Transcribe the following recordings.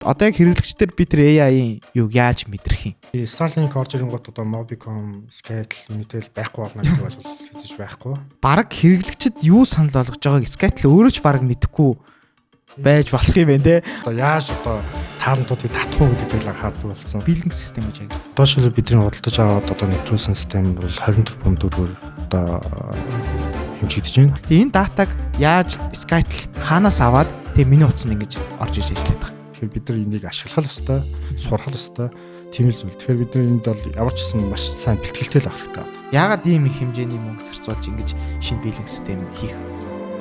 Одоо яг хэрэглэгчдэр бид тэр AI-ийн юуг яаж мэдрэх юм? Starlink орж ирэнгүүт одоо Mobicom, Skytel мэтэл байхгүй болно гэдэг бол хэзээ байхгүй. Бараг хэрэглэгчд юу санал болгож байгааг Skytel өөрөө ч бараг мэдэхгүй байж болох юм байна те. Одоо яаж одоо таалантуудыг татах уу гэдэг нь хаардаг болсон. Билинг систем гэж яг. Одоо шилбэл бидний худалдаж аваад одоо нэвтрүүлсэн систем бол 24/4-өөр одоо хэмжигдэж байна. Энэ датаг яаж Skytel хаанаас аваад тэгээ миний утас нь ингэж орж иж ажиллаад байгаа. Тэгэхээр бид нар энийг ашиглах ёстой, сурах ёстой. Тийм л зүйл. Тэгэхээр бид нар энд бол ямар ч гэсэн маш сайн бэлтгэлтэй л авах хэрэгтэй. Яагаад ийм их хэмжээний мөнгө зарцуулж ингэж шинэ билинг систем хийх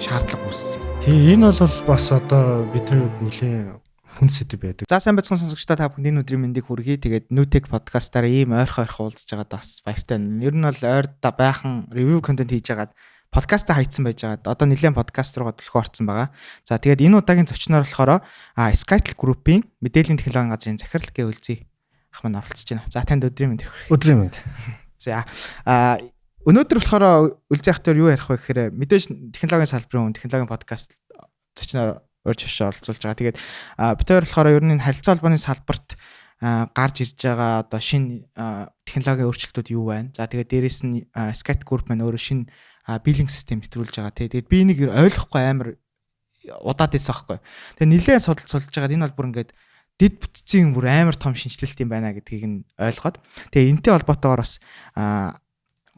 шаардлага үүссэн. Тэгээ энэ бол бас одоо бидний нэлээд хүн сэдв байдаг. За сайн байцгаан сонсогчдоо та бүхэнд өдрийн мэндийг хүргэе. Тэгээд Newtek подкастаар ийм ойрхон уулзж байгаад бас баяртай. Ер нь бол ойрда байхан ревю контент хийж байгаад подкастаа хайцсан байж байгаад одоо нэлээд подкаст руугаа төлхөө орсон байгаа. За тэгээд энэ удаагийн зочноор болохоор Skytel Group-ийн мэдээллийн технологийн газрын захирал гээ үлзий ах маань оролцож байна. За танд өдрийн мэнд хүргэе. Өдрийн мэнд. За өнөөдөр болохоор үлзий ах дээр юу ярих вэ гэхээр мэдээж технологийн салбарын технологийн подкаст зочноор урьж авч оролцуулж байгаа. Тэгээд бид хоёр болохоор ер нь харилцаа холбооны салбарт гарч ирж байгаа одоо шинэ технологийн өөрчлөлтүүд юу байна? За тэгээд дээрэс нь Skytel Group маань өөрөө шинэ билинг систем нэвтрүүлж байгаа. Тэгээд би энийг ойлгохгүй амар удаад байсан байхгүй. Тэгээд нэлээд судалж байгаа. Энэ бол бүр ингээд дид бүтцийн бүр амар том шинжилэлт юм байна гэдгийг нь ойлгоод. Тэгээд энэтэй холбоотойгоор бас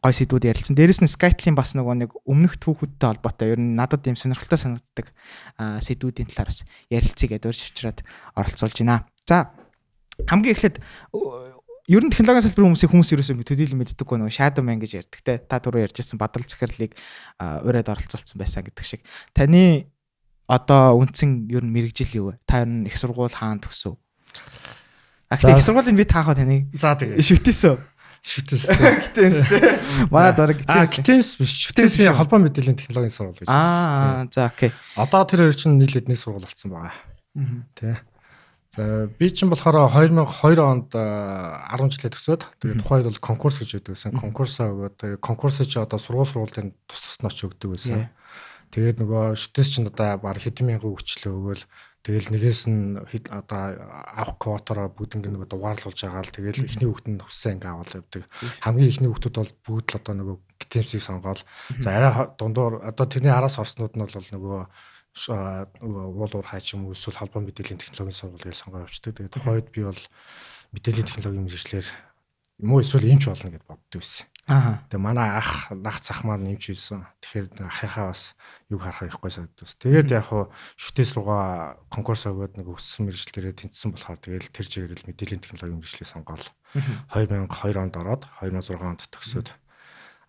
гой сэдвүүд ярилцсан. Дээрэс нь Skytel-ийн бас нэг өмнөх түүхүүдтэй холбоотой ер нь надад ийм сонирхолтой санагддаг сэдвүүдийн талаараас ярилцъя гэдээ урьж авчираад оролцуулж байна. За хамгийн эхлээд ер нь технологийн салбарын хүмүүс ерөөсөө төдийлөн мэддэггүй нэг shadow man гэж ярьдаг те. Та түрүү ярьжсэн бадрал захирлыг ураад оролцуулсан байсан гэдэг шиг. Таны одоо үндсэн ер нь мэрэгжил юу вэ? Та ер нь их сургууль хаана төгсөв? Их сургуулийн би таахаа таныг. За тэгээ. Шүтээсөө. Гитэмстэй. Манай дараг гитэмс биш. Шүтээсийн холбоо мэдээллийн технологийн сургууль гэж байна. За окей. Одоо тэр хоёр чинь нийлээд нэг сургууль болсон байгаа. Тэ. За би чинь болохоор 2002 онд 10 жилээ төгсөөд тэгээд тухайд бол конкурс гэж өгдөг байсан. Конкурсаа өгөөд тэгээд конкурсыг чи одоо сургуулийн тусна ч өгдөг байсан. Тэгээд нөгөө шүтээс чинь одоо баг хэдэн мянган хүчлээ өгөөл тэгэл нэгээс нь одоо авах квотоор бүгд ингэ нэг дугаарлуулж байгаа л тэгэл эхний хүүхэд нь хүссэн ингэ аваад явдаг. Хамгийн эхний хүүхдүүд бол бүгд л одоо нөгөө гитэмсийг сонгоол. За арай дундуур одоо тэрний араас орснууд нь бол нөгөө уулуур хаач юм уу эсвэл холбоо мэдээллийн технологийн сургуулийг сонгоо явчихдаг. Тэгээд тухайд би бол мэдээллийн технологийн мэргэжлэр юм уу эсвэл эмч болно гэж боддог байсан. Тэгээ манай нах цах маань эмч байсан. Тэгэхээр ахыхаа бас юг харахаар ихгүй санагдав. Тэгээд яг хуу шүтээс руугаа конкурс өгөөд нэг өссөн мэргэжил дээрээ тэнцсэн болохоор тэгээд тэр чигээр л мэдээллийн технологийн мэргэжлийг сонгоол. 2002 онд ороод 2006 онд төгсөөд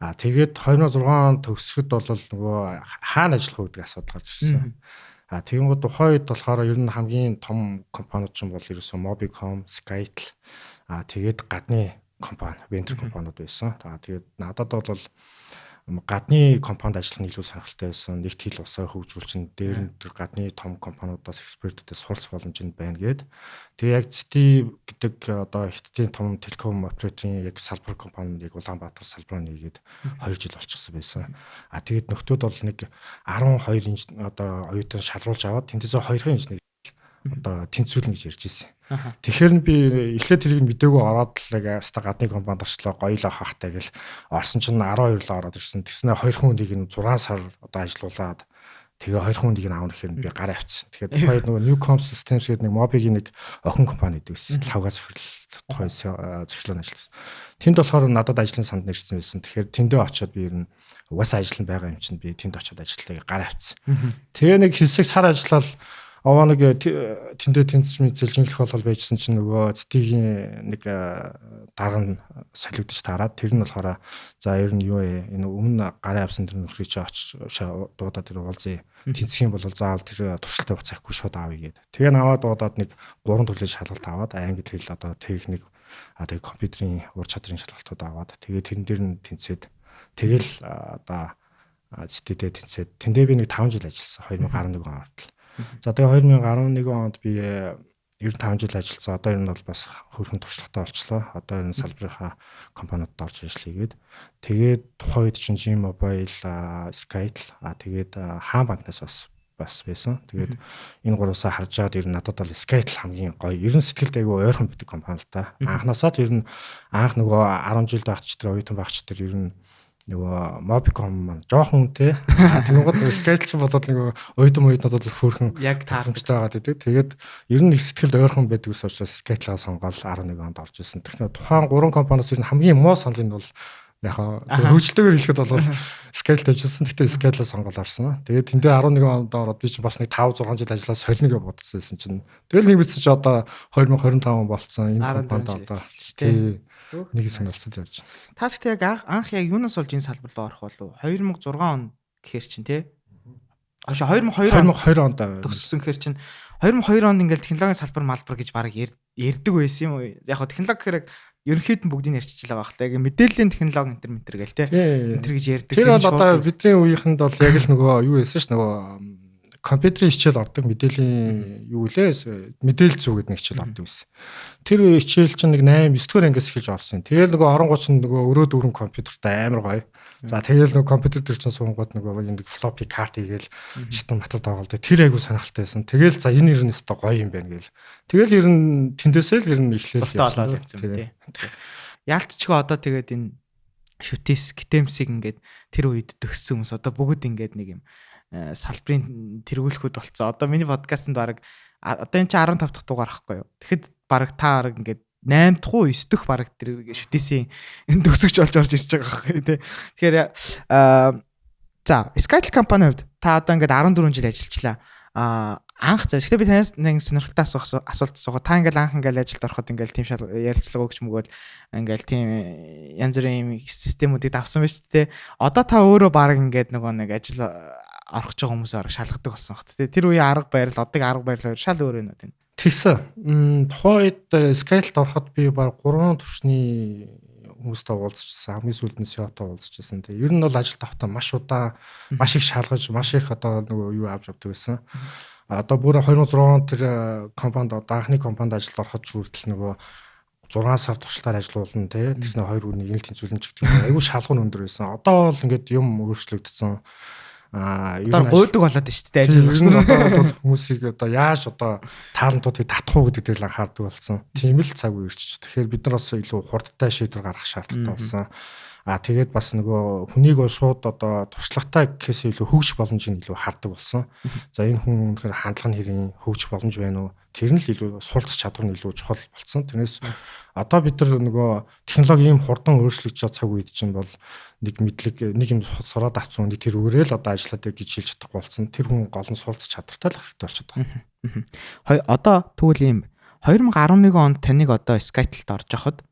тэгээд 2006 онд төгсөхөд бол нөгөө хаана ажиллах вэ гэдэг асуудал гарч ирсэн. Тэгэнгүүт тухайд болохоор ер нь хамгийн том компаниуд ч юм бол ерөөсөн Mobicom, Skytel тэгээд гадны компани, вендор компаниуд байсан. Тэгээд надад бол гадны компанид ажиллах нь илүү сонирхолтой байсан. Нэгт хил усаа хөгжүүлчин дээр нь тэр гадны том компаниудаас экспертүүдээс суралцах боломжтой байна гэд. Тэгээ яг ZTE гэдэг одоо Хятадын том телеком операторын яг салбар компаниг Улаанбаатар салбараа нэгээд 2 жил болчихсон байсан. Тэгээд нөхдүүд бол нэг 12 инч одоо оюутан шалруулж аваад тэнцээсээ 2 инч одоо тэнцвүүлнэ гэж ярьж ирсэн. Тэгэхээр би эхлээд тэрийг мэдээгүй ороод л яста гадны компанид орчлоо гоёлоо хахтай гэл орсон чинь 12 л ороод ирсэн. Тэгснэ 2 хүнийг нь 6 сар одоо ажилуулад тэгээ 2 хүнийг нь аавна гэхээр би гараа авчихсан. Тэгэхээр тухайд нөгөө Newcom Systems гэдэг нэг Mobiгийн нэг охин компани гэдэг байсан. Лавга захирал тухай захирлын ажилласан. Тэнд болохоор надад ажлын санд нэрсэн байсан. Тэгэхээр тэндээ очиод би ер нь угаасаа ажил нь байгаа юм чинь би тэнд очиод ажиллагаа гараа авчихсан. Тэгээ нэг хэсэг сар ажиллаад аваа нэг тэндээ тэнцэж мэдэлжинглэх бол байжсэн чинь нөгөө ZTE-ийн нэг дарга нь солигдож таарад тэр нь болохоор за ер нь юу вэ энэ өмнө гарын авсан тэр нөхрий чи очиж дуудаад тэр уулзъя тэнцэх юм бол заавал тэр туршилтаа хугацаахгүй шууд аавъя гээд тэгээ наваад дуудаад нэг 3 төрлийн шалгалт аваад англи хэл одоо техник тэгээ компьютерийн ур чадрын шалгалтууд аваад тэгээ тэрэн дээр нь тэнцээд тэгэл одоо ZTE-д тэнцээд тэндээ би нэг 5 жил ажилласан 2011 он хүртэл. За тэгээ 2011 онд би 95 жил ажилласан. Одоо энэ бол бас хөрхэн туршлагатай болчлоо. Одоо энэ салбарынхаа компаниудад орж ажиллая гээд. Тэгээд тухайн үед чинь G-Mobile, Skytel тэгээд Хаан банкнаас бас бас байсан. Тэгээд энэ гуравсаа харж байгаад ер нь надад бол Skytel хамгийн гоё. Ер нь сэтгэлд айгүй ойрхон байдаг компани л да. Анхнаасаа ер нь анх нөгөө 10 жилд багч тэр оюутан багч тэр ер нь нөгөө Mobicom маань жоохон үнэтэй. Тэнгууд Skytel ч болоод нөгөө оюутнуудад бол хөөрхөн яг тааламжтай байгаа гэдэг. Тэгээд ер нь их сэтгэлд ойрхон байдаг ус учраас Skytel-аа сонгоод 11 онд орж ирсэн. Тэгэхээр тухайн 3 компаниас ер нь хамгийн муу санал нь бол яг хөгжилтэйгээр хэлэхэд бол Skytel ажилласан. Гэхдээ Skytel-аа сонгоод орсон. Тэгээд тэндээ 11 онд ороод би чинь бас нэг 5 6 жил ажиллаад солино гэж бодсон чинь. Тэгэл нэг бичиж одоо 2025 он болцсон. Энэ компанид одоо нэг сонирхолтой явж байна. Та гэхдээ яг анх яг юунаас болж энэ салбар руу орох болов? 2006 он гэхэр чинь тий. 2020 онд төгссөн гэхэр чинь 2002 онд ингээл технологийн салбар малбар гэж баг ярьдаг байсан юм уу? Яг хоо технологи гэхээр ерөнхийд нь бүгдийг ярьчихлаа байх л. Яг мэдээллийн технологи энтер гэл тий. Энтер гэж ярьдаг. Тэр бол одоо бидний үеийнхэнд бол яг л нөгөө юу байсан ш нөгөө компьютерийн хичээл ордог мэдээллийн юу лээ мэдээлэл зүү гэдэг нэг хичээл ордог байсан. Тэр хичээл чинь нэг 8 9 дугаар ангиас эхэлж орсон. Тэгэл нөгөө оронгууд чинь нөгөө өрөө дөрвөн компьютертай амар гоё. За тэгэл нөгөө компьютер дээр чинь суунгууд нөгөө нэг флоппи карт хийгээл шатан матад тоглолдог. Тэр айгу сонирхолтой байсан. Тэгэл за энэ ер нь өстой гоё юм байна гээл. Тэгэл ер нь тэндээсээ л ер нь эхлээл явсан тий. Яалтчгаа одоо тэгээд энэ шүтээс гитэмсийг ингээд тэр үед төгссөн хүмүүс одоо бүгд ингээд нэг юм салбарын тэргүүлэхүүд болцсон. Одоо миний подкастт баг одоо энэ чи 15 дахь дугаар ахгүй юу. Тэгэхэд баг та баг ингээд 8 дахь уу 9 дахь баг тэр шүтээсийн энэ төгсөгч болж орж ирж байгаа байхгүй тий. Тэгэхээр за Skytel компанийн хувьд та одоо ингээд 14 жил ажиллачлаа. Анх гэхдээ би танаас нэг сонирхолтой асуулт асуугаа. Та ингээл анх ингээл ажилд ороход ингээл тийм ярилцлага өгч мөгөөл ингээл тийм янз бүрийн системүүдийг давсан байж тээ. Одоо та өөрөө баг ингээд нөгөө нэг ажил орох ч хүмүүсээр шалгадаг болсон багт тий. Тэр үеийн арга барил одыг арга барил шал өөр юм уу тийм. Тэгсэн. Тухайд Skytel-д ороход би баг 3 төвшний хүмүүстэй уулзчихсан. Хамгийн сүүлд нь SEO-той уулзчихсан. Тэг. Ер нь бол ажил тавтаа маш удаан, маш их шалгаж, маш их одоо нөгөө юу авч явдаг байсан. Одоо бүр 2006 онд тэр компанид одоо анхны компанид ажилд ороход хүртэл нөгөө 6 сар туршлагаар ажиллуулна тий. Тэгснэ 2 өдрийн нэг тэнцвэрлэн ч гэдэг юм. Аюу шалгуур өндөр байсан. Одоо бол ингээд юм өөрчлөгдсөн. Одоо гойдог болоод байна шүү дээ ажил. Хүмүүсийг одоо яаж одоо таалантуудыг татах уу гэдэг дээр л анхаардаг болсон. Тийм л цаг үе ирчих. Тэгэхээр бид нар бас илүү хурдтай шийдвэр гаргах шаардлагатай болсон. Тэгээд бас нөгөө хүнийг бол шууд одоо туршлагатай гэхээс илүү хөгжих боломжийг илүү хардаг болсон. За энэ хүн үнэхээр хандлага нь хэрэг хөгжих боломж байна уу? Тэр нь л илүү суралцах чадвар нь илүү чухал болсон. Тэрнээс одоо бид нар нөгөө технологи ийм хурдан өөрчлөгдөж байгаа цаг үед чинь бол нэг мэдлэг нэг юм сураад авсан хүнийг тэр үгээрээ л одоо ажиллаад гэж хэлж чадахгүй болсон. Тэр хүн гол нь суралцах чадвартай л хэрэгтэй болчиход байгаа. Одоо тэгвэл ийм 2011 онд таныг одоо Skytel-д орж явахад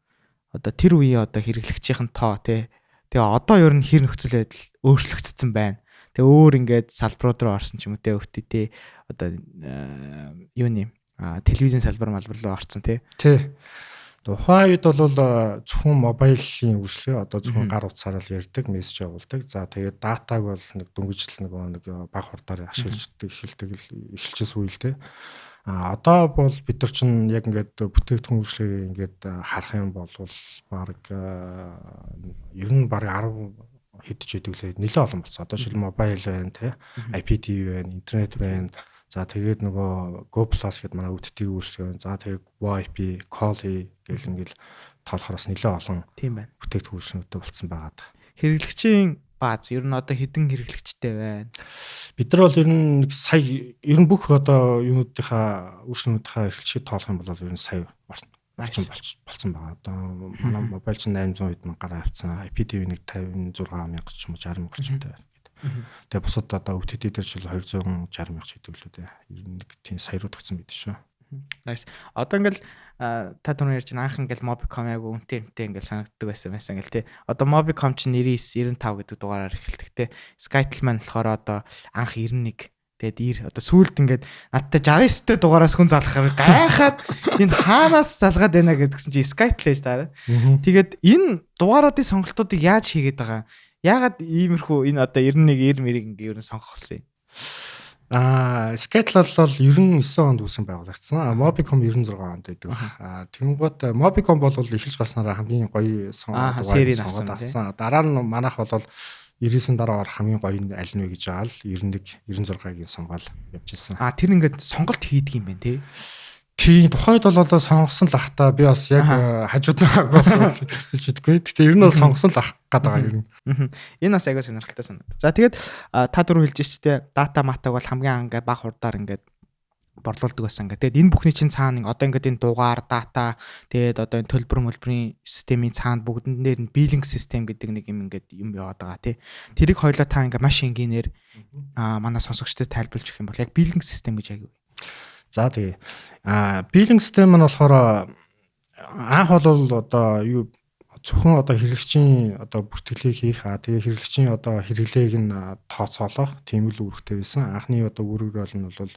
одоо тэр үеийн одоо хэрэглэгчийн тоо тий. Тэгээ одоо ер нь хэр нөхцөл байдал өөрчлөгдсөн байна. Тэгээ өөр ингээд салбарууд руу орсон ч юм уу тий өвтө тий одоо юуны телевизийн салбар малбар руу орсон тий. Тий. Тухайн үед бол зөвхөн мобайлын үйлчлэгээ одоо зөвхөн гар утсаар л ярьдаг, мессеж явуулдаг. За тэгээд датаг бол нэг дөнгөжл нэг баг хурдаар ашиглаждаг эхэлчихсэн үйл тий. Одоо бол бид нар чинь яг ингээд бүтээгдэхүүн үйлчлэгийг ингээд харах юм бол баг ер нь баг 10 хэд ч хэдүүлээ нэлээд олон болсон. Одоо шил мобайл байна тий, IPTV байна, интернет байна. За тэгээд нөгөө Go Plus гэдэг манай өвдөлтийн үйлчлэг байна. За тэгээд WiFi, Call-ий гэл ингээд тоолохоос нэлээд олон тийм байна. Бүтээгдэхүүн үйлчлэгтэй болсон байгаа. Хэрэглэгчийн бааз ер нь одоо хэдэн хэрэглэгчтэй байна? Бид нар бол ер нь сая ер нь бүх одоо юунуудынхаа үйлчлэгнүүдийнхаа хэрэглэгчийг тоолох юм бол ер нь сая болсон байгаа. Одоо манай мобайл чинь 800 хэд мянгаар авцсан. IPTV нэг 56 мянга ч юм уу 60 мянга ч юм уу. Тэгээ бусад одоо өвтөд дээр жил 260 мянга ч хэдүүлээ дээ. Ер нь нэг тийм сая руу төгсөн байд шүү. Nice. Одоо ингээл та түрүү ярьж анх ингээл Mobicom яг үнтэй ингээл санагддаг байсан ингээл тий. Одоо Mobicom чинь 99 95 гэдэг дугаараар эхэлдэг тий. Skytel маань болохоор одоо анх 91 тэгээд одоо сүүлд ингээд надтай 69-тэй дугаараас хүн залхахаар гайхаад энэ хаанаас залгаад байна гэдгсэн чи Skytel ээж таараа. Тэгээд энэ дугааруудын сонголтуудыг яаж хийгээд байгаа? Яагаад иймэрхүү энэ одоо 91 90 ингээ ер нь сонгох болсон юм? Skytel бол 99 онд үүсгэн байгуулагдсан. Mobicom 96 онд байдаг. Тэгэнгუთ Mobicom бол эхэлж гарснараа хамгийн гоё дугаарыг сонгоод авсан. Дараа нь манайх бол 99-ийн дараа хамгийн гоё нь аль нь вэ гэж байгаа л 91 96-гийн сонгоод явж ирсэн. Тэр ингээд сонголт хийдэг юм байна тий. Тийм тухайд бол одоо сонгосон л ах та би бас яг хажууд байгаа хэлж чадахгүй. Гэхдээ ер нь бол сонгосон л ах гэдэг юм. Энэ бас аяга сонирхолтой санагдав. За тэгээд та дөрөв хэлж штэ дата матаг бол хамгийн ингээд баг хурдаар ингээд борлуулдаг байсан ингээд. Тэгээд энэ бүхний чинь цаана одоо ингээд энэ дугаар дата тэгээд одоо энэ төлбөр мөлбөрийн системийн цаана бүгдэн дээр нь биллинг систем гэдэг нэг юм ингээд юм яваад байгаа тий. Тэрийг хоёлаа та ингээд маш энгийнээр манай сонсогчдод тайлбарлаж өгөх юм бол яг биллинг систем гэж яг юу? За тэгээ биллинг систем нь болохоор анх бол одоо юу зөвхөн одоо хэрэглэгчийн одоо бүртгэлийг хийх тэгээ хэрэглэгчийн одоо хэрэглээг нь тооцоолох тийм л үүрэгтэй байсан. Анхны одоо үүрэг нь бол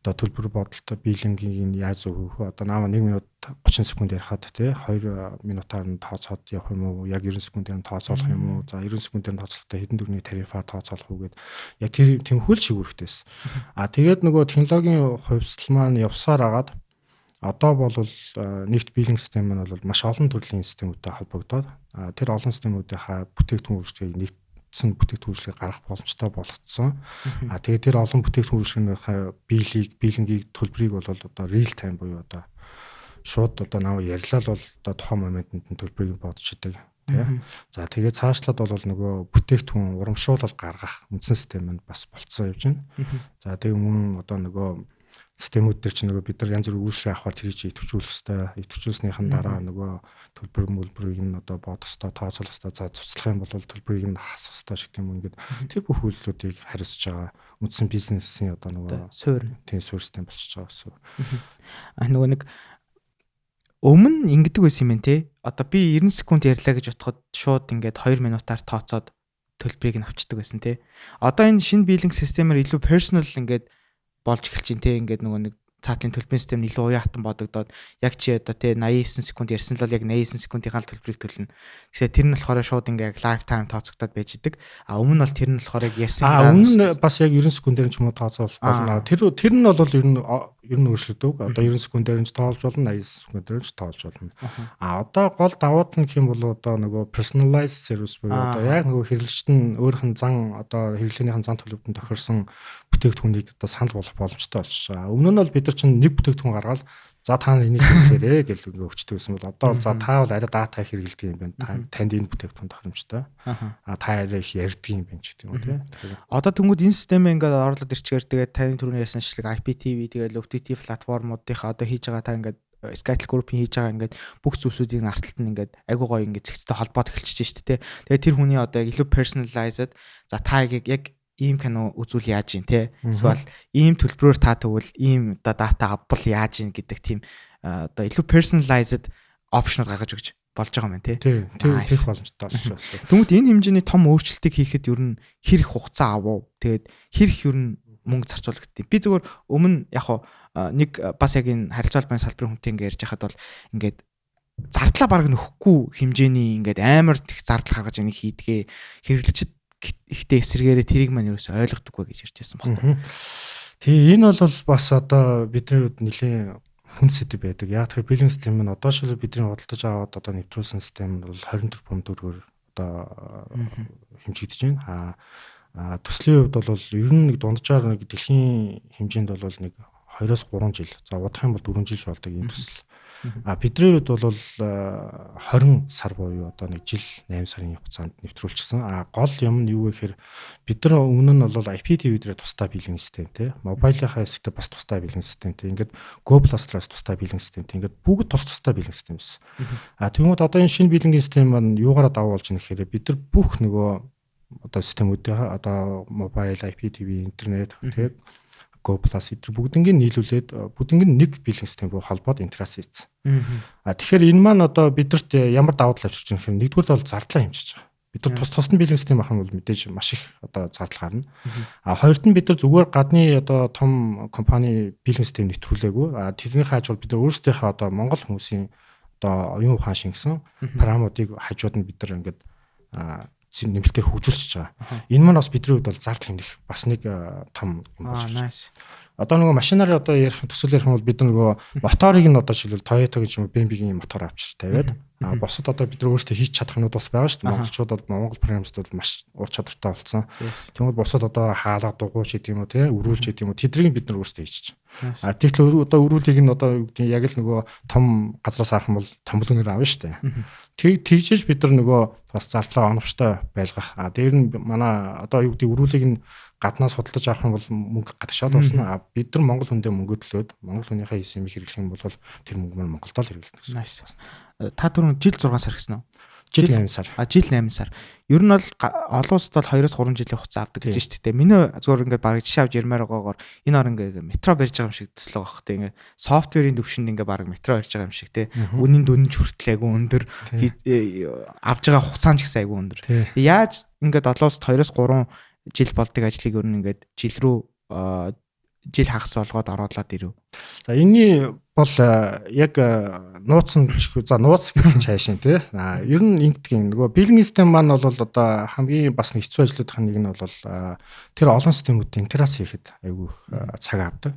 одоо төлбөр бодолтой биллингийг нь яаж зөвхөх вэ? Одоо наава 1 минут 30 секунд ярихад тий 2 минутаар нь тооцоод явах юм уу? Яг 90 секундээр нь тооцоолох юм уу? За 90 секундээр нь тооцоолохдоо хэдэн төгрөгийн тарифаар тооцоолох уу гэд яг тэр тэмхүүл шиг үүрэгтэйс. Тэгээд нөгөө технологийн хувьсгал маань явсаар агаад одоо бол нэгт биллинг систем маань бол маш олон төрлийн системүүдтэй холбогдоод тэр олон системүүдийнхаа бүтээгдэхүүн үйлчлэгийг нэг бүтээгдэхүүн үйлчлэгийг гаргах боломжтой болгоцсон. Тэгээд тэр олон бүтээгдэхүүн үйлчлэгийнхаа биллингийг төлбөрийг бол одоо real time буюу одоо шууд одоо нав ярьлал бол одоо тухайн моментод нь төлбөрийг бодчихдаг. Тэ. За тэгээд цаашлаад бол нөгөө бүтээгдэхүүн урамшуулал гаргах үндсэн систем нь бас болцсон явж байна. За тэгээд мөн одоо нөгөө системүүд төр чинь нөгөө бид нар янз бүрийн үйлчлэг авахар тэрийг чи идэвхжүүлэх хэвээр идэвхжүүлснийхэн дараа нөгөө төлбөр мөлбөрийг нь одоо бодох хэвээр тооцоолох хэвээр за цуцлах юм бол төлбөрийг нь хасах хэвээр шиг тийм ингээд тэр бүх үйлдэлүүдийг хариуцж байгаа үндсэн бизнесийн одоо нөгөө суурь систем болчихж байгаа гэсэн. Нөгөө нэг өмнө ингэдэг байсан юм те. Одоо би 90 секунд ярьлаа гэж бодоход шууд ингээд 2 минутаар тооцоод төлбөрийг нь авчдаг байсан те. Одоо энэ шинэ биллинг системээр илүү personal ингээд болж эхэлж байна те. Ингээд нөгөө нэг цаатлын төлбөрийн систем илүү уяатан бодогдоод яг чи одоо те 89 секунд ярьсан л бол яг 89 секундын төлбөрийг төлнө. Тэгэхээр тэр нь болохоор шууд ингээд лайв тайм тооцогдоод байж идэг. Өмнө нь бол тэр нь болохоор яг ярьсан өмнө бас яг 90 секундээр ч юм уу тооцоолох болно. Тэр нь бол ер нь өөрчлөгдөв. Одоо 90 секундээр нь тоолж болно, 80 секундээр нь тоолж болно. Одоо гол давуу тал нь гэх юм бол одоо нөгөө personalized service буюу одоо яг нөгөө хэрэглэгчд нь өөрийнх нь зан одоо хэрэглээнийхэн зан төлөвтөнд тохирсон бүтээгдэхүүнийг одоо санал болгох боломжтой болчихж байгаа. Өмнө нь бол бид нар чинь нэг бүтээгдэхүүн гаргаад за та нар энийг хэрэглээрэй гэж ингээ өгчдөг гэсэн бол одоо бол за та бол арай дата хэрэглэдэг юм байна. Танд энэ бүтээгдэхүүн тохиромжтой. Та арай их ярьдаг юм байна ч гэдэг юм тий. Одоо тэнгууд энэ системээ ингээд орлоод ирчихээр тэгээд таны түрүүний ярьсан шиг IPTV тэгээд OTT платформуудынхаа одоо хийж байгаа та ингээд Skytel Group-ийн хийж байгаа ингээд бүх зүйлсүүдийн арталт нь ингээд айгуу гоё ингээд зэгцтэй холбоод эхэлчихэж штэ тий. Тэгээд тэр хүний одоо илүү personalized за та яг ийм кино үзүүл яаж ийн те эсвэл ийм төлбөрөөр та тэгвэл ийм одоо дата авбал яаж ийн гэдэг тийм одоо илүү personalized option гаргаж өгч болж байгаа юм те. Тийм тийх боломжтой болж байна. Тэгмэд энэ хэмжээний том өөрчлөлтийг хийхэд ер нь хэр их хугацаа авав? Тэгээд хэр их ер нь мөнгө зарцуулагдав? Би зүгээр өмнө яг нэг бас яг энэ харилцаа холбооны салбарын хүнтэй ингээд ярьж байхад бол ингээд зардлаа бараг нөхгүй хэмжээний ингээд амар их зардал гаргаж энийг хийдгээ хэрэглэгчд ихтэй эсэргээрээ тэрийг маань юусоо ойлгодоггүй гэж ярьж байсан байна. Тэгээ энэ бол бас одоо бидний хувьд нэлээд хүн сэдв байдаг. Яг тэр биллинг систем нь одоо шил бидний худалдаж аваад одоо нэвтрүүлсэн систем нь бол 24 пункт төгрөгөөр одоо хэмжигдэж байна. Төслийн хувьд бол ер нь нэг дунджаар нэг дэлхийн хэмжээнд бол нэг 2-3 жил. За удах юм бол 4 жил болдог ийм төсөл. Бидний хувьд бол 20 сар буюу одоо нэг жил 8 сарын хугацаанд нэвтрүүлчихсэн. Гол юм нь юу вэ гэхээр бид нар өмнө нь бол IPTV дээр тусдаа биллинг систем те, мобайлынхаа хэсэгт бас тусдаа биллинг системтэй. Ингээд Go Plus-аас тусдаа биллинг системтэй. Ингээд бүгд тусдаа биллинг систем байсан. Тэгмээд одоо энэ шинэ биллингийн систем маань юугаараа давуу болж байгаа гэхээр бид нар бүх нөгөө одоо системүүдээ одоо мобайл, IPTV, интернет тэгээд Go Plus эдгээр бүгднийг нийлүүлээд бүгднийг нэг биллинг систем руу холбоод интеграц хийсэн. Тэгэхээр энэ маань одоо бидэрт ямар давуу тал авчирч байгаа юм бэ? Нэгдүгээр бол зардлаа хэмжиж байгаа. Бид нар тусны биллинг систем ахын бол мэдээж маш их одоо зардал гарна. Хоёрт нь бид нар зүгээр гадны одоо том компани биллинг систем нэвтрүүлээгүй. Тэрний хажууд бид нар өөрсдийнхөө одоо Монгол хүмүүсийн одоо оюун ухаан шингэсэн параметрыг хажууд нь бид нар ингээд нэмэлтээр хөгжүүлчихэж байгаа. Энэ маань бас бидний хувьд бол зардал хэмнэх бас нэг том юм болж байна. Одоо нөгөө машинаар одоо ярих төсөл ярих юм бол бид нөгөө моторыг нь одоо жишээлбэл Toyota гэж юм BMW-ийн мотор авчир тавиад босод одоо бид нар өөрсдөө хийж чадах юмуд бас байгаа шүү дээ. Монголчууд бол Монгол программистууд маш ур чадвартай болсон. Тэгмээд босод одоо хаалга дугуйч гэдэг юм уу тий өрүүлж гэдэг юм уу тэдрийг бид нар өөрсдөө хийж чинь. Тэгтэл одоо өрүүлгийг нь одоо юу гэдэг яг л нөгөө том газраас авах юм бол томблоноор авна шүү дээ. Тэгжиж бид нар нөгөө бас зардлаа оновчтой байлгах. Дээр нь манай одоо юу гэдэг өрүүлгийг нь гаднаас судалж авах юм бол мөнгө гадагшаал орсно. Бид нар Монгол хүндээ мөнгө төлөөд Монгол хүнийхээ хийсэн юм хэрэглэх юм бол тэр мөнгө маань Монголд л хэрэглэнэ гэсэн. Та түрүүн жил 6 сар гэсэн үү? Жил 8 сар. Жил 8 сар. Ер нь бол олон улсад бол 2-3 жилийн хугацаа авдаг гэж шүү дээ. Миний зөвхөн ингээд бараг жишээ авч ярмаар байгаагаар энэ орн ингээд метро барьж байгаа юм шиг төслөө багх тэ ингээд софтверийн төвшөнд ингээд бараг метро барьж байгаа юм шиг тэ. Үнийн дүнж хүртэл айгүй өндөр авж байгаа хугацаан ч гэсэн айгүй өндөр. Яаж ингээд олон улсад 2-3 жил болдог ажлыг ер нь ингээд жил хагас болгоод оруулаад ирв. За энэний бол яг нууцсан за нууц гэх чаашин тий. Ер нь ингэдэг нөгөө биллинг систем маань бол одоо хамгийн бас нэг хэцүү ажлуудын нэг нь бол тэр олон системүүдийн интеграц хийхэд айгүй цаг авдаг.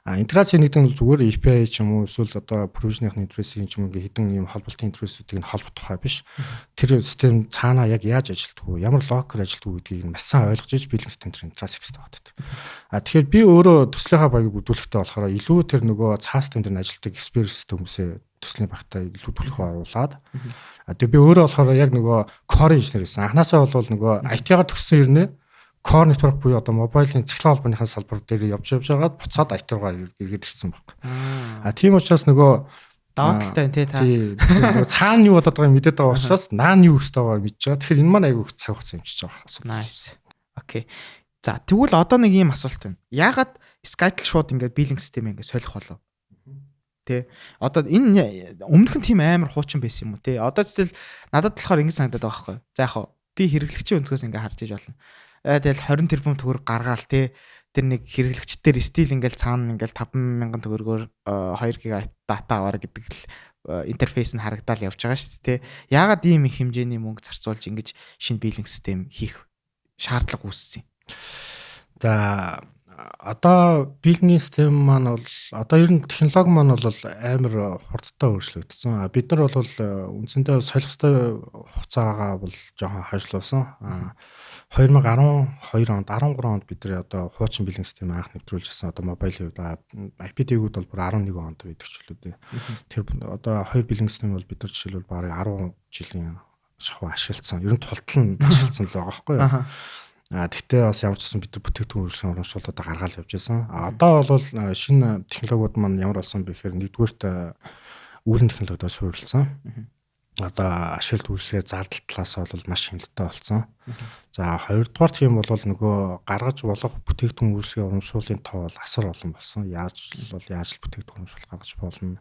Интеграц нэг нь зүгээр API ч юм уу эсвэл одоо provision-ийн интерфейсийн ч юм уу хэдэн ийм холболтын интерфейсүүдийг нь холбох тухай биш. Тэр систем цаанаа яг яаж ажилтдаг вэ? Ямар локер ажилтдаг гэдгийг маш сайн ойлгож иж биллинг систем тэр интеграц хийх хэрэгтэй байдаг. Тэгэхээр би өөрөө төслийнхаа багийг бүрдүүлэхтэй болохоор илүү тэр нөгөө цаа систем дээр ажилтдаг experience хүмүүсээ төслийн багтаа илүү төлөхөө оруулаад тэгээ би өөрөө болохоор яг нөгөө core engineer гэсэн. Анхнаасаа бол нөгөө IT-гаар төгссөн ирнэ core network буюу одоо мобайлын цэглэн холбооныхаа салбар дээр явж байгаад буцаад IT руугаа эргээд ирсэн баг. Тийм учраас нөгөө давааталтай тий та цаана юу болоод байгааг мэдээд байгаа учраас наан юу өстэй байгааг мэдж байгаа. Тэгэхээр энэ маань айгүй цаг хугацаа юмчиж байгаа. Nice. Окей. За тэгвэл одоо нэг ийм асуулт байна. Яагаад Skytel шууд ингээд биллинг систем ингээд солих болов? Тэ. Одоо энэ өмнөх нь тийм амар хуучин байсан юм уу те? Одоо зөвхөн надад болохоор ингэ санагдаад байгаа байхгүй. За яг би хэрэглэгчийн өнцгөөс ингээд харж иж болно. Тэгэл 20 тэрбум төгрөг гаргаал те. Тэр нэг хэрэглэгчдэр стил ингээл цаана ингээл 50000 төгрөгөөр 2 ГБ дата аваар гэдэг л интерфейс нь харагдаал явж байгаа шүү дээ. Яагаад ийм их хэмжээний мөнгө зарцуулж ингэж шинэ биллинг систем хийх шаардлага үүссэн юм? За одоо биллинг систем маань бол одоо ер нь технологи маань бол амар хурдтай өөрчлөгдсөн. Бид нар бол үндсэндээ солих ёстой хугацаагаа бол жоохон хойшлуулсан. 2012 онд 13 онд бид нар одоо хуучин биллинг систем анх нэвтрүүлж ирсэн. Одоо мобайлын хувьд IPTV-гүүд бол бүр 11 онд байдаг ч үлээ. Тэр одоо хоёр биллинг систем бол бид нар жишээлбэл барыг 10 жилийн шахуу ашигласан. Ер нь тултал нь ашигласан л байгаа байхгүй юу? Тэгтээ бас ямар ч гэсэн бид нар бүтээгдэхүүн үйлчлэгийн урамшууллуудаа гаргаад явж байсан. Одоо бол шинэ технологиуд маань ямар болсон бэ гэхээр нэгдүгээрт үүрэн технологиудаа суурилсан. Одоо ашиглалт үйлчлэгээ зардал талаас бол маш хямдтай болсон. За хоёрдугаар тийм бол нөгөө гаргаж болох бүтээгдэхүүн үйлчлэгийн урамшууллын тоо бол асар олон болсон. Яаж бүтээгдэхүүн урамшуул гаргаж болно.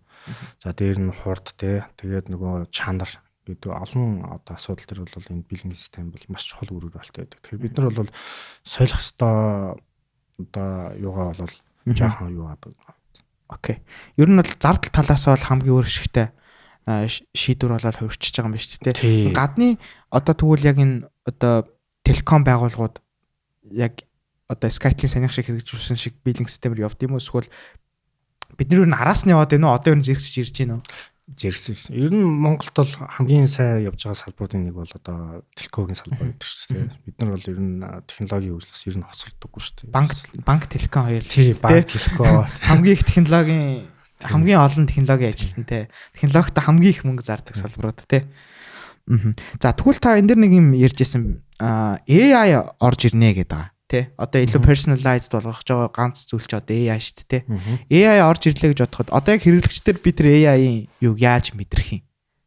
За дээр нь хурд тэгээд нөгөө чанар гэдэг олон одоо асуудал төр бол энэ биллинг систем бол маш чухал үр өгүүлэлттэй байдаг. Тэгэхээр бид нар бол солих ёстой одоо юугаа бол жаахан юу адаг. Окей. Ер нь бол зардал талаас бол хамгийн өөрчлөлттэй шийдвэр болоод хувирчиж байгаа юм байна шүү дээ. Гадны одоо тэгвэл яг энэ одоо телеком байгууллагууд яг одоо Skytel-ийн санийх шиг хэрэгжүүлсэн шиг биллинг системээр явд юм уу? Эсвэл бид нэр нь араас нь яваад байна уу? Одоо ер нь зэрэгсэж ирж байна уу? Зэрэгсэн. Ер нь Монголд бол хамгийн сайн явж байгаа салбаруудын нэг бол одоо телекогийн салбар гэдэг чинь. Бид нар бол ер нь технологийн хөгжлөөс ер нь хоцролдоггүй шүү дээ. Банк телеком хоёр л тийм банк телеком хамгийн их технологийн хамгийн олон технологийн ажилтан те. Технологитой хамгийн их мөнгө зардаг салбарууд те. За тэгвэл та энэ дэр нэг юм ярьжсэн AI орж ирнэ гэдэг байгаа. Тэ одоо илүү personalized болгох жоо ганц зүйл ч одоо AI шүү дээ. AI орж ирлээ гэж бодоход одоо яг хэрэглэгчдэр бид тэр AI-ийн юг яаж мэдрэх юм?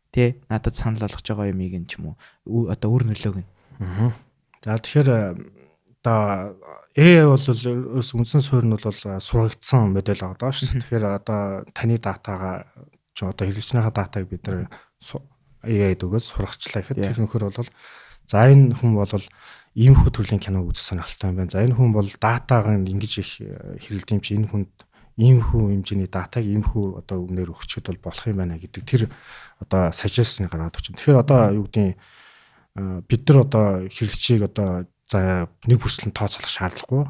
Тэ надад санал болгож байгаа юмыг нь ч юм уу одоо өөр нөлөөг нь. За тэгэхээр одоо AI бол үндсэн суурь нь бол сургагдсан модель байгаа шүү. Тэгэхээр одоо таны датагаа ч одоо хэрэглэгчнийхээ датаг бид нар AI-д өгөөс сургачлаа гэхэд тэр нөхөр бол за энэ хүн бол ийм хүү төрлийн киног үзэх сонирхолтой юм байна. За энэ хүн бол датаг ингэж их хэрэглэдэг юм чи энэ хүнд ийм хүү хэмжээний датаг ийм хүү одоо өгнөр өгчөд бол болох юм байна гэдэг тэр одоо suggestion гаргаад өгч. Тэгэхээр одоо юу гэдгийг бид нар одоо хэрэглэгчийг одоо за нэг бүрчлэн тооцоолох шаардлагагүй.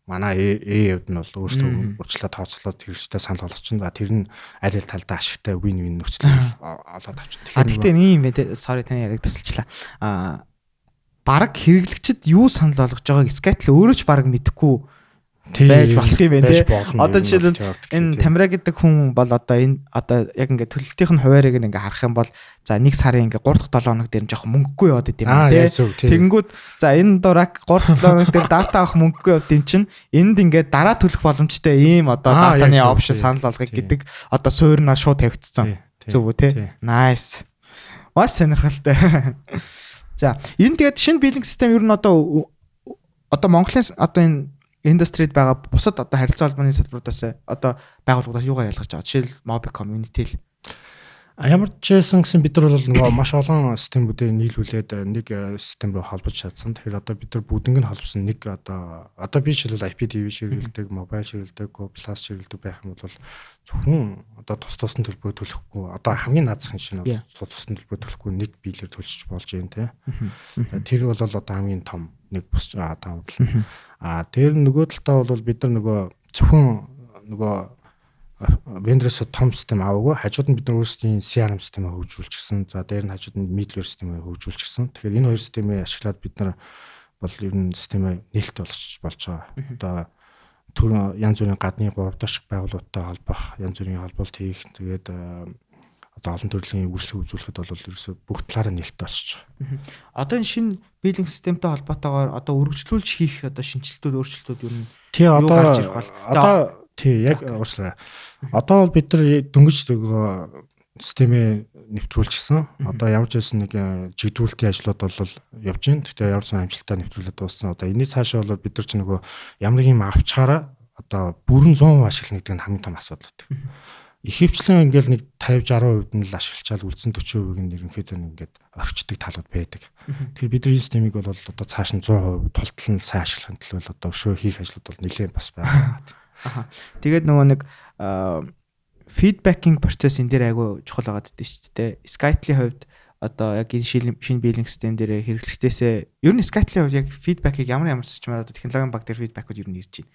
манай хувьд нь бол өөрсдөө урьдчилан тооцоолоод хэрэгжтэй санал болгох чинь тэр нь аль аль талдаа ашигтай win-win нөхцөл олоод авчих. Гэхдээ ийм юм бэ. Sorry таны яриг тасалчлаа. Бараг хэрэглэгчд юу санал болгож байгааг Skytel өөрөө ч бараг мэдэхгүй байж болох юм байна те. Одоо жишээлбэл энэ Тамира гэдэг хүн бол одоо энэ одоо яг ингээд төлөлтийн нь хуваарийг ингээ харах юм бол за 1 сарын ингээ 3 дахь 7 хоног дээр жоох мөнгөгүй яваад идэм юм те. Тэгэнгүүт за энэ дурак 3 дахь 7 хоног дээр дата авах мөнгөгүй яваад ин чинь энд ингээ дараа төлөх боломжтой ийм одоо датаны опшн санал болгох гэдэг одоо суурнаа шууд тавигдсан. Зөв үү те. Nice. Маш сонирхолтой. За энэ тэгээд шинэ билинг систем ер нь одоо Монголын одоо энэ индустрид байгаа бусад одоо харилцаа холбооны салбаруудаас одоо байгууллагуудаас юугаар ялгарч байгаа. Жишээл Mobicom, Unitel. Ямар ч байсан гэсэн бид нар бол нөгөө маш олон системүүдээ нийлүүлээд нэг систем рүү холбож чадсан. Тэгэхээр одоо бид нар бүгднийг нь холбосон нэг одоо би жишээлбэл IPTV ширүүлдэг, mobile ширүүлдэг, Go+ ширүүлдэг байх юм бол зөвхөн одоо тус-тусны төлбөр төлөхгүй одоо хамгийн наазахын шинэ тус-тусны төлбөр төлөхгүй нэг биелэр төлчих болж байна те. Тэр бол одоо хамгийн том нэг бус таавал. Тэр нөгөө талдаа бол бид нар нөгөө зөвхөн нөгөө вендорс том систем аваагүй хажууд нь бид нар өөрсдийн CRM системээ хөгжүүлчихсэн. За дээр нь хажууд нь middleware системээ хөгжүүлчихсэн. Тэгэхээр энэ хоёр системээ ашиглаад бид нар бол ер нь системээ нээлттэй болж байгаа. Одоо түр янз бүрийн гадны 3 дахь байгууллагатай холбох, янз бүрийн холболт хийх, тэгээд одоо олон төрлийн үйлчлэг үзүүлэхэд бол ерөөсөө бүх талаараа нээлттэй болчихж байгаа. Одоо энэ шинэ билинг системтэй холбоотойгоор одоо үргэлжлүүлж хийх одоо шинжилтүүд, өөрчлөлтүүд ер нь юу гарч ирэх бол одоо яг уучлаарай. Одоо бол бид нар дөнгөж системээ нэвтрүүлчихсэн. Одоо ямар ч байсан нэг жигдрүүлтийн ажлууд бол явж байна. Гэхдээ ямар ч амжилттай нэвтрүүлээд дууссан. Одоо энэний цаашаа бол бид нар ч нөгөө ямар нэг юм авчгаараа одоо бүрэн 100% ашиглана гэдэг нь хамгийн том асуудал байдаг. Ихэвчлэн ингээл нэг 50-60% нь л ашиглачаал үлдсэн 40% нь ерөнхийдөө ингээд орчдөг талууд байдаг. Тэгэхээр бид нар энэ системийг бол одоо цааш нь 100% тултал нь сайн ашиглахын тулд бол одоо өшөө хийх ажлууд бол нэлээд бас байгаа. Тэгээд нөгөө нэг feedbacking процесс энэ дээр айгүй чухал байгаад байдаг шүү дээ. Skytel-ийн хувьд одоо яг энэ шинэ билинг систем дээр хэрэглэгчдээсээ ер нь Skytel-ийн хувьд яг feedback-ыг ямар сачмаар одоо технологийн баг дээр feedback-ууд ер нь ирж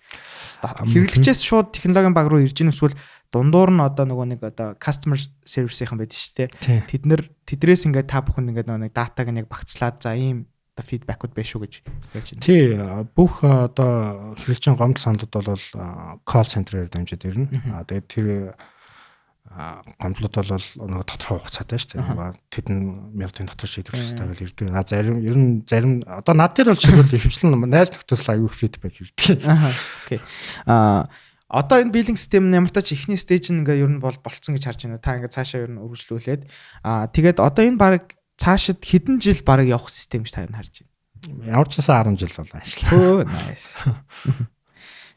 байна. Хэрэглэгчээс шууд технологийн баг руу ирж гин эсвэл дундуур нь одоо нөгөө нэг одоо customer service-ийнхан байдаг шүү дээ. Тэднээс ингээд та бүхэн ингээд нөгөө нэг датаг нэг багцлаад за ийм одоо фидбэкүүд байх шүү гэж ярьж байна. Тий, бүх одоо хэрэглэгчийн гомдол сандууд бол call center-ээр дамжиж ирнэ. Тэгээд тэр гомдлууд бол нөгөө тодорхой хугацаатай шүү дээ. Тэдэн минутын дотор шийдвэрлэх хэрэгтэй гэж ирдэг. Зарим одоо над дээр бол шийдвэрлэл ихэвчлэн найз нөхдөс аягүй фидбэк ирдэг. Окей. Одоо энэ билинг систем нь ямар ч ихний стейж нь ингээ ер нь болцсон гэж харж байна. Та ингээ цаашаа ер нь үргэлжлүүлээд тэгээд одоо энэ баг цаашид хэдэн жил баг явах систем гэж та нар харж байна. Ямар ч гэсэн 10 жил бол ажиллаа. Nice.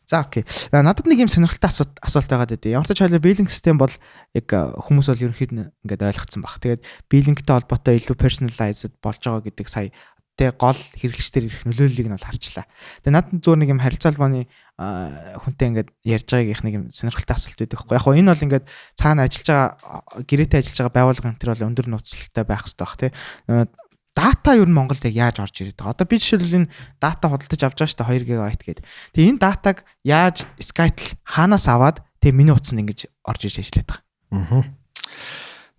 За окей. Надад нэг юм сонирхолтой асуулт байгаад байдیں۔ Ямар ч хайлаа билинг систем бол яг хүмүүс бол ерөнхийдөө ингээд ойлгоцсон баг. Тэгээд билингтэй холбоотой илүү personalized болж байгаа гэдэг сая тэг гол хэрэглэгчдэр ирэх нөлөөллийг нь бол харчлаа. Тэгээ надад зөөр нэг юм харилцаа холбооны хүнтэй ингээд ярьж байгаагийнх нэг юм сонирхолтой асуулт байдаг байхгүй. Яг хоо энэ бол ингээд цаана ажиллаж байгаа гэрээтэй ажиллаж байгаа байгууллага энэ төр бол өндөр нууцлалтай байх хэрэгтэй баг тий. Дата юу нь Монголд яг яаж орж ирээд байгаа. Одоо би жишээлбэл энэ дата худалдаж авч байгаа шүү дээ 2 ГБ гээд. Тэгээ энэ датаг яаж Skytel хаанаас аваад тэгээ миний утсанд ингэж орж ирж ажиллаад байгаа.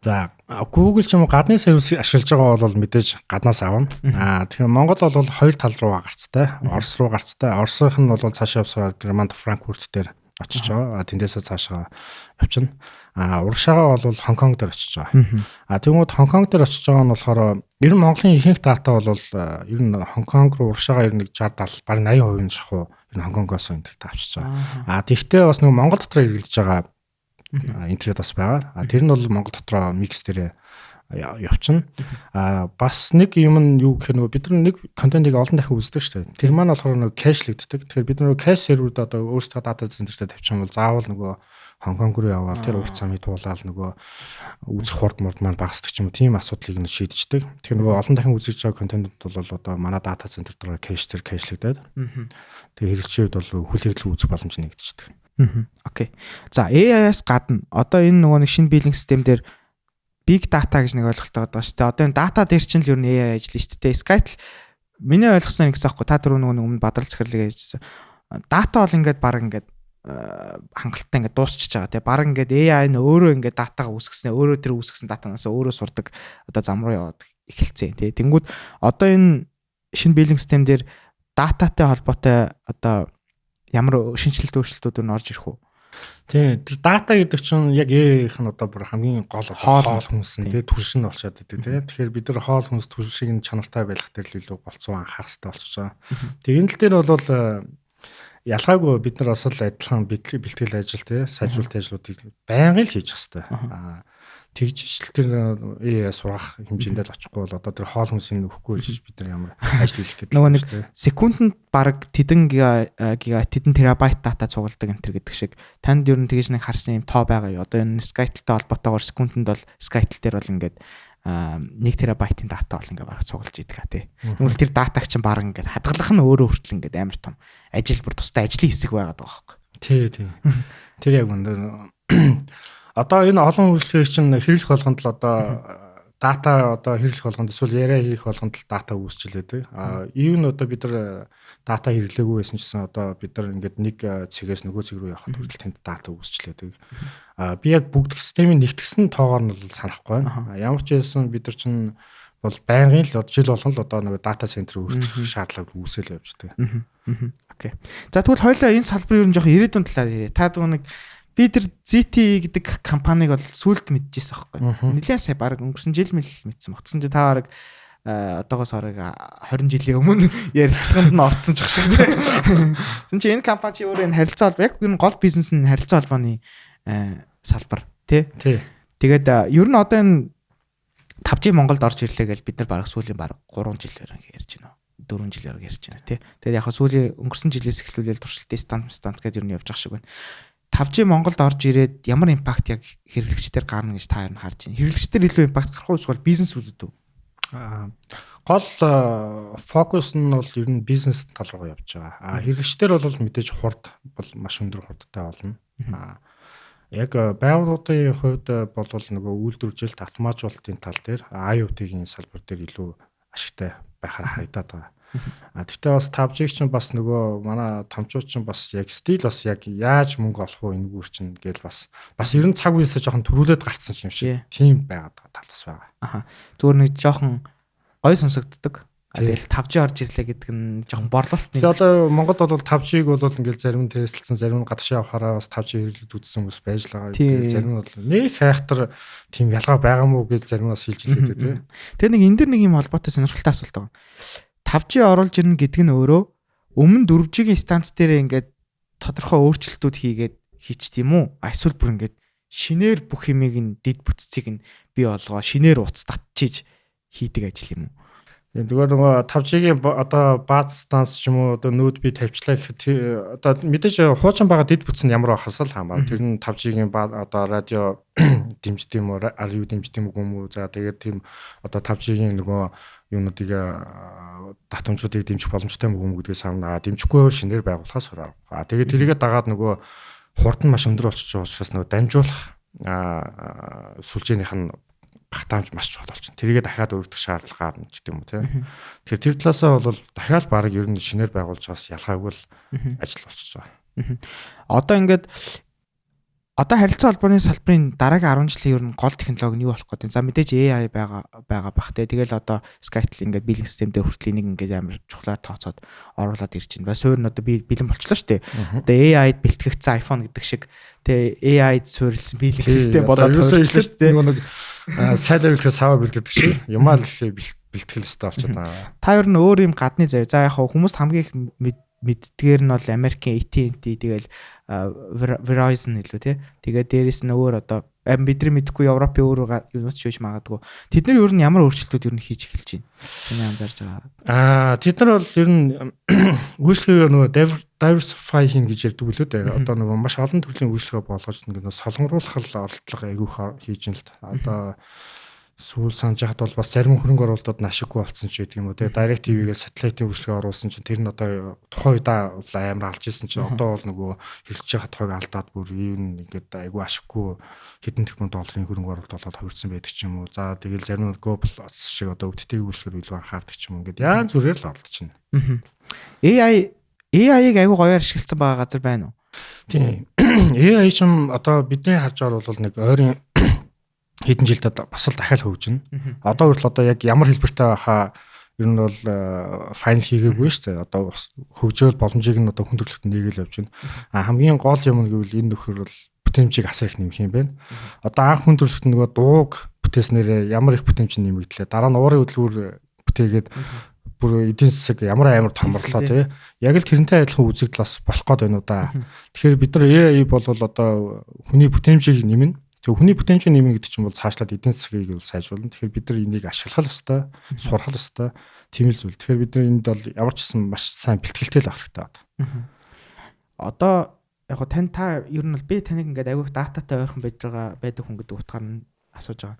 За Google ч юм уу гадны сервис ашиглаж байгаа бол мэдээж гаднаас авна. Тэгэхээр Монгол бол 2 тал руу гарцтай. Орос руу гарцтай. Оросынх нь бол цаашаа явсаар Германд Франкфурт дээр очиж байгаа. Тэндээсээ цаашаа явчихна. Урагшаага бол Хонконг дээр очиж байгаа. Тэгмүүд Хонконг дээр очиж байгаа нь болохоор ер нь Монголын ихэнх дата бол ер нь Хонконг руу урагшаага ер нь 60-70 бараг 80% нь шахуу ер нь Хонконгоос энэ төр авчиж байгаа. Тэгэхдээ бас нэг Монгол дотор хэрэглэж байгаа интернет бас байгаа. Тэр нь бол Монгол дотроо микс дээр явчихна. Бас нэг юм нь юу гэхээр нөгөө бид нар нэг контентыг олон дахин үздэг шүү дээ. Тэр маань болохоор нөгөө кэшлэгддэг. Тэгэхээр бид нөгөө кэш серверүүд одоо өөрсдөө дата центртээ тавьчих юм бол заавал нөгөө Хонконг руу яваал тэр хугацааны туулаад нөгөө үзэх хурд маань багасдаг ч юм уу тийм асуудлыг нь шийдчихдэг. Тэгэхээр нөгөө олон дахин үзэж байгаа контентууд бол одоо манай дата центр дээр кэшлэгдээд. Тэгээ хэрэглэгчид бол хүл хэрэглэл үзэх боломж нэгдчихдэг. Окей. За AI-аас гадна одоо энэ нөгөө нэг шинэ билинг систем дээр big data гэж нэг ойлголт байгаа шүү дээ. Одоо энэ дата дээр чинь л ер нь AI ажиллана шүү дээ. Skytel миний ойлгосноор ингэсэн аахгүй та түрүү нөгөө өмнө бадрал захирлыг ярьжсэн. дата бол ингээд баг ингээд хангалттай ингээд дуусчихж байгаа тий. Баг ингээд AI нь өөрөө ингээд датагаа үүсгэснээр өөрөө тэр үүсгэсэн датанаас өөрөө сурдаг одоо зам руу яваад эхэлцээ тий. Тэнгүүд одоо энэ шинэ билинг систем дээр дататай холбоотой одоо ямар шинжилэлт өөрчлөлтүүд нь орж ирэх үү? Тийм. Тэр дата гэдэг чинь яг AI-ийнх нь одоо бүр хамгийн гол хоол хүнс нь тий түлш нь болчиход идэв тий. Тэгэхээр бид нар хоол хүнс түлшийг нь чанартай байлгах дээр л илүү голцоо анхаарах хэрэгтэй болчихж байгаа. Тэгээ энэ л дээр бол ялгаагүй бид нар бас л адилхан бэлтгэл ажил тий сайжруулалт ажлуудыг байнга л хийж хэвээр. Тэгж тэр сурах хэмжээндээ л очихгүй бол одоо тэр хоол хүнсийг нөхгүй гэж бид нар ямар ажил хийх гэдэг. Нөгөө нэг секундэд баг тэдэн гига тэдэн терабайт дата цугладаг энэ гэдэг шиг танд ер нь тэгж нэг харсан юм тоо байгаа юу? Одоо энэ Skytel-тэй холбоотойгоор секундэд бол Skytel дээр бол ингээд 1 терабайтын дата бол ингээд бараг цуглаж идэг тий. Тэгвэл тэр датаг чинь баг ингээд хадгалах нь өөрөө хүртэл ингээд амар том ажил бүр тустай ажлын хэсэг байгаад байгаа байхгүй. Тий. Тэр яг өндөр одоо энэ олон үйлчлэгийг чинь хэрэглэх болгонд л одоо дата одоо хэрэглэх болгонд эсвэл яриа хийх болгонд л дата үүсчихлээ. Ийм нь одоо бид нар дата хэрэглээгүй байсан чинь одоо бид нар ингээд нэг цэгээс нөгөө цэг рүү явахад хүртэл тэнд дата үүсчихлээ. Би яг бүгд системийн нэгтгсэн тоогоор нь бол санахгүй байна. Ямар ч байсан бид нар чинь бол байнгын л жил болгон л одоо нөгөө дата центр өөрчлөх шаардлага үүсэл явж байгаа. Окей. За тэгвэл хоёлаа энэ салбарын ер нь жоох ирээдүйн талаар ярив. Та нэг би тэр ZT гэдэг компанийг бол сүүлд мэдчихсэн байхгүй. Нилээн сая баг өнгөрсөн жил мэдсэн багтсан чи та баг одоогоос орог 20 жилийн өмнө ярилцлаганд нь орцсон ч шиг тийм. Тэгвэл чи энэ компани чи өөрөө энэ харилцаа холбоо яг энэ гол бизнес нь харилцаа холбооны салбар тий. Тэгээд ер нь одоо энэ 5G Монголд орж ирлээ гэж бид нар баг сүүлийн баг 3 жилээр ярьж байна. 4 жилээр ярьж байна тий. Тэгээд яг сүүлийн өнгөрсөн жилээс эхлүүлэл туршилтын стандарт гэдэг ер нь явж байгаа шиг байна. 5G Монголд орж ирээд ямар импакт яг хэрэглэгчдэр гарна гэж та харна харж байна. Хэрэглэгчдэр илүү импакт гарах уу эсвэл бизнесүүдэд үү? Гол фокус нь бол ер нь бизнес тал руу явж байгаа. Хэрэглэгчдэр бол мэдээж хурд бол маш өндөр хурдтай болно. Яг байгууллагын хувьд бол нөгөө үйлдвэржилт автоматжуулалтын тал дээр IoT-ийн салбар дээр илүү ашигтай байхаар харагдаад байгаа. Тэгтээ бас 5G чинь бас нөгөө манай томчууд чинь бас яг стил бас яг яаж мөнгө олох уу энэ бүр чинь гээл бас ер нь цаг үеэсээ жоохон төрүүлээд гарцсан юм шиг тийм байгаад талаас байгаа. Зүгээр нэг жоохон гой сонсогддог. Тэгэл 5G орж ирлээ гэдэг нь жоохон борлуулалт нэг. Тэгээ одоо Монголд бол 5G-г бол ингээл зарим нь тестэлсэн, зарим нь гадаашаа явахаараа бас 5G хэрэглээд үзсэн хүмүүс байж байгаа. Зарим нь бол нэг хайхтар тийм ялгаа байгаа мó гэж зарим нь бас хэлж илээ тий. Тэгээ нэг энэ дэр нэг юм холбоотой сонирхолтой асуулт байгаа. 5G оруулж ирнэ гэдэг нь өөрөө өмнө 4G-ийн станц дээр ингээд тодорхой өөрчлөлтүүд хийчих тийм үү? Эсвэл бүр ингээд шинээр бүх юмыг нь дид бүтцийг нь бий болгоо, шинээр утас татчихж хийдэг ажил юм уу? Зүгээр нөгөө 5G-ийн одоо бааз станц ч юм уу одоо нүүд би тавьчлаа гэхэд одоо мэдээж хуучин байгаа дид бүтц нь ямар байхаас л хамаарна. Тэр нь 5G-ийн одоо радио дэмждэг юм уу, радио дэмждэг юм уу? За тэгээд тийм одоо 5G-ийн нөгөө юунуудыг татамжуудыг дэмжих боломжтой юм гэдгээс хамнаа дэмжихгүй шинээр байгуулахаас сураа. Тэгээд тэрийгээ дагаад нөгөө хурд нь маш өндөр болчихж байгаа учраас нөгөө дамжуулах сүлжээнийх нь багтаамж маш чухал болчихно. Тэрийгээ дахиад өөрчлөх шаардлага гарна гэдэг юм уу тийм. Тэгэхээр тэр талаасаа бол дахиад баг ер нь шинээр байгуулж байгаас ялгаагүй л ажил болчихж байгаа. Одоо харилцаа холбооны салбарын дараагийн 10 жилийн ер нь гол технологи нь юу болох гэдэг. За мэдээж AI байгаа бах те. Тэгэл одоо Skytel ингээд билинг систем дээр хүртэл энийг ингээд амар чухлаар тооцоод оруулаад ирж байна. Суур нь одоо бэлэн болчлоо шүү дээ. Одоо AI-д бэлтгэгдсэн iPhone гэдэг шиг те AI-д суурилсан билинг систем болоод төрсөн шүү дээ. Нэг сайлаа бэлтгэх саваа бэлтгэдэг шиг юмаа л бэлтгэл өстэй болчиход байгаа. Та ер нь өөр юм гадны зав. За яг хүмүүс хамгийн их мэддгээр нь бол Америкийн AT&T тэгэл Verizon илүү тий. Тэгээд дээрэс нь өөр одоо бидний мэдхгүй Европын өөр юунаас ч юуж магадгүй. Тэд нар ер нь ямар өөрчлөлтүүд ер нь хийж эхэлж байна. Тэний анзаарж байгаа. Тэд нар бол ер нь үйлчлэгээ нөгөө diversify хийн гэж ярьдаг үлээ дээ. Одоо нөгөө маш олон төрлийн үйлчлэгээ болгож нөгөө солонгоруулах оролдлого айгүйх хийж ин л одоо сүүл санаж хахад бол бас зарим хөрөнгө оруулалтууд ашиггүй болцсон ч гэдэг юм уу. Тэгээ Direct TV-гээр сателлитийн үйлчлэгээ оруулсан чинь тэр нь одоо тухайн үедээ бол амар алж исэн чинь одоо бол нөгөө хэлж байгаа тухайг алдаад бүр ийм ингээд айгүй ашиггүй хэдэн тэрбум долларын хөрөнгө оруулалт болоод хувирсан байдаг ч юм уу. За тэгэл зарим нь Google шиг одоо өвдөлтийн үйлчлэгээр илүү анхаардаг ч юм уу. Ингээд яан зүрээр л оролдож байна. AI-г айгүй гоёор ашигласан байгаа газар байна уу? Тийм. AI шим одоо бидний харж байгаа бол нэг ойрын хэдэн жилдээ бас л дахиад хөгжинэ. Одоо хүртэл одоо яг ямар хэлбэртэй байхаа ер нь бол файнал хийгээгүй шүү дээ. Одоо хөгжөөл боломжийг нь одоо хүндрэлт нэгээл явж байна. Хамгийн гол юм нь гэвэл энэ нөхөр бол бүтээмжийг асар их нэмэх юм байна. Одоо анх хүндрэлт нөгөө дууг бүтээснээр ямар их бүтээмж нэмэгдлээ. Дараа нь уурын хөдөлгүүр бүтээгээд бүр эдийн засаг ямар амар томрлоо тий. Яг л тэрнтэй адилхан үзэгдэл бас болох гээд байна уу да. Тэгэхээр бид нар AI бол одоо хүний бүтээмжийг нэмнэ. Тэг хүний бүтээмжийг нэмнэ гэдэг чинь бол цаашлаад эдийн засгийг бол сайжруулна. Тэгэхээр бид нар энийг ашиглах ёстой, сурах ёстой. Тийм л зүйл. Тэгэхээр бид нар энд бол ямар ч гэсэн маш сайн бэлтгэлтэй л авах хэрэгтэй байна. Одоо яг хөө тань та ер нь бол би таныг ингээд аягүй дататай ойрхон байдаг хүн гэдэг утгаар нь асууж байгаа.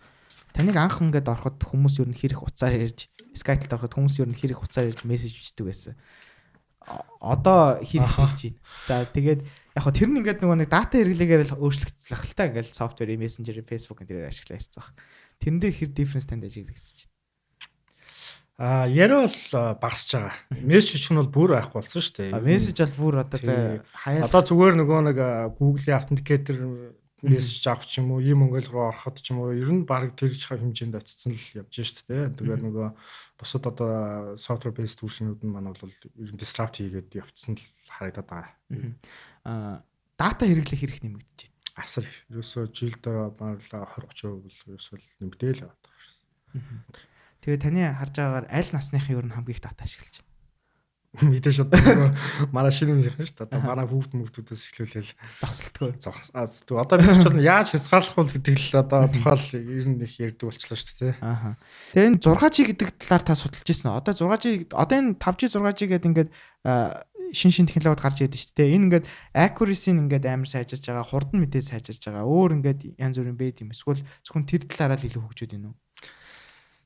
Таныг анх ингээд ороход хүмүүс ер нь хэрэг уцаар ярьж, Skype-д ороход хүмүүс ер нь хэрэг уцаар ярьж мессеж бичдэг байсан. Одоо хэрэг тэгж байна. За тэгээд яг хөө тэр нь ингээд нөгөө нэг дата хэрэглээгээр л өөрчлөгдлөх л та ингээд софтвер, мессенжер, Facebook энэ ашиглаж байгаа. Тэрэн дээр хэр дифференс танд ажиглагдаж байна? Яриа бол багасж байгаа. Мессеж нь бол бүр байхгүй болсон шүү дээ. Мессеж бол бүр одоо хаяа. Одоо зүгээр нөгөө нэг Google-ийн authenticator мессеж авах ч юм уу, e-Mongol руу ороход ч юм уу, ер нь баг тэр их хэмжээнд очсон л явж шүү дээ. Тэгээд нөгөө бусад одоо software based үйлчлэгүүд нь маань бол ер нь disrupt хийгээд явцсан л харагдаад байгаа. Дата хэрэглэх хэрэг нэмэгдэж байна. Асар их. Ерөөсөө жилд бараг 20-30% бол ерөөсөө нэмэгдээл яваад байгаа. Тэгээд таны харж байгаагаар аль насныхын ер нь хамгийн их дата ашиглаж байна? Мэдээж одоо манай шинэ юм ярих шүү дээ. Одоо манай хүүхдүүдээс эхлүүлээл зогсолтгүй. Одоо бид ч яаж хязгаарлах вэ гэдэг л одоо тухайл ер нь их ярьдаг болчихлоо шүү дээ. Тэгээ энэ 6G гэдэг талаар та судалж ирсэн үү? Одоо 6G одоо энэ 5G 6G гэдэг ингээд шин технологиуд гарч ирээд шүү дээ. Энэ ингээд accuracy-н ингээд амар сайжирч байгаа, хурдан мэдээ сайжирч байгаа. Өөр ингээд янз бүрийн байд юм. Эсвэл зөвхөн тэр талаараа л илүү хөгжөөд байна уу?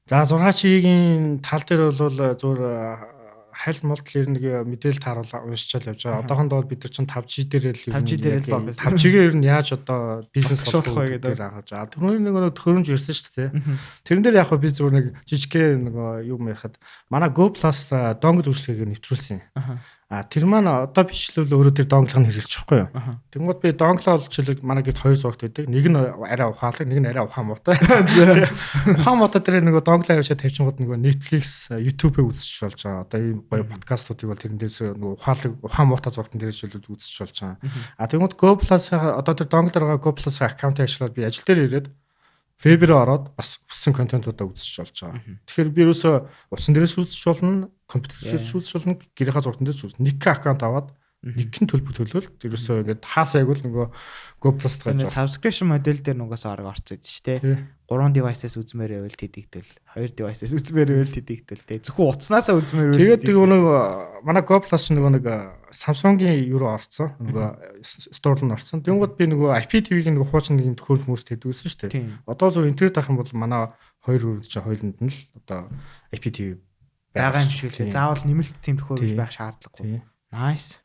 За 6G-ийн тал дээр бол зүгээр хайлт молдол ер нь мэдээлэл тааруулаа уншичаал явж байгаа. Одоохондоо бид нар чинь 5G дээр л 5G-гээр ер нь яаж одоо бизнес болох вэ гэдэг харж байгаа. Түрүүний нэг төхөөрөмж ирсэн шүү дээ. Тэрэн дээр яг би зүгээр нэг жижигхэн нэг юм ярихад манай Go Plus донгод үйлчлэгийг нэвтрүүлсэн юм. Тэр маань одоо бичлүүл өөрөө тэр донглог нь хэрэглэчихгүй юу. Тэнгууд би донглоо олчлыг манай гээд хоёр зурагт байдаг. Нэг нь арай ухаалаг, нэг нь арай ухаан муутай. Ухаан муутай дээр нөгөө донглоо явуулаад тавьчихгууд нөгөө Netflix, YouTube-ыг үзэж болж байгаа. Одоо ийм гоё подкастуудыг бол тэрнээс нөгөө ухаан муутай зурагтан дээрж үзэж болж байгаа. Тэнгууд Go Plus одоо тэр донглоор байгаа Go Plus аккаунтыг ашиглаад би ажил дээр ирээд веб руу ороод бас хүссэн контентуудаа үзэж болж байгаа. Тэгэхээр би ерөөсөө утсан дээрээс үзэж болно, компьютер дээрээс үзэж болно, гэрийнхаа зурган дээрээс үзэж. Нэг аккаунт аваад нэгэн төлбөр төлөөл ерөөсөө ингээд хаасаа айгуул нөгөө Go Plus-д гаж. Subscription модель дээр нугаас арга орцсон шүү дээ. 3 device-ээс үзмээр байвал тэдэгдэл, 2 device-ээс үзмээр байвал тэдэгдэл. Тэгээ зөвхөн утаснасаа үзмээр байвал. Тэгээд нөгөө манай Go Plus ч нөгөө нэг Samsung-ийн юу руу орцсон. Нөгөө store руу орцсон. Тэнгууд би нөгөө IPTV-ийн нөгөө хуучин нэг юм төхөөрөмж мөрс тэдүүлсэн шүү дээ. Одоо зөв интернет авах юм бол манай хоёр үрдэж хоёуланд нь л одоо IPTV байгаа юм шиг лээ. Заавал нэмэлт тийм төхөөрөмж байх шаардлагагүй. Nice.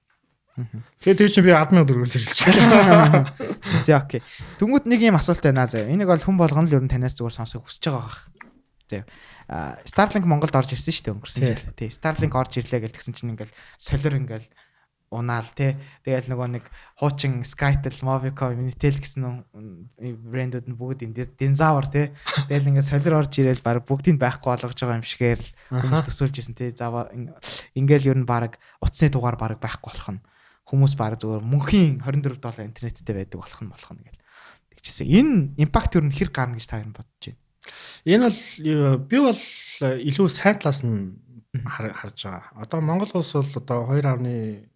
Тэгээд тэр чинь би 10,000 төгрөгөөр хэрэглэж байгаа. Окей. Тэнгүүд нэг юм асуулт байна заа. Энийг бол хүн болгоно л ер нь танаас зүгээр сонсох хүсэж байгаа байх. Заа. Starlink Монголд орж ирсэн шүү дээ өнгөрсөн жил. Тий. Starlink орж ирлээ гэж тэгсэн чинь ингээл солир ингээл унаал тий. Тэгэл нөгөө нэг хуучин Skytel, Movicom, Minitel гэсэн брэндүүд нь бүгд динозавр тий. Тэгэл ингээд солир орж ирээл баг бүгдийг байхгүй болгож байгаа юм шигээр л хүмүүс төсөөлж исэн тий. Заваа ингээл ер нь баг утасны дугаар баг байхгүй болох нь хүмүүс баг зүгээр мөнхийн $24 интернеттэй байдаг болох нь гэл. Тэгчихсэн. Энэ импакт юу нэр гарна гэж та ер нь бодож байна. Энэ бол би бол илүү сайн талаас нь харж байгаа. Одоо Монгол улс бол одоо 2.5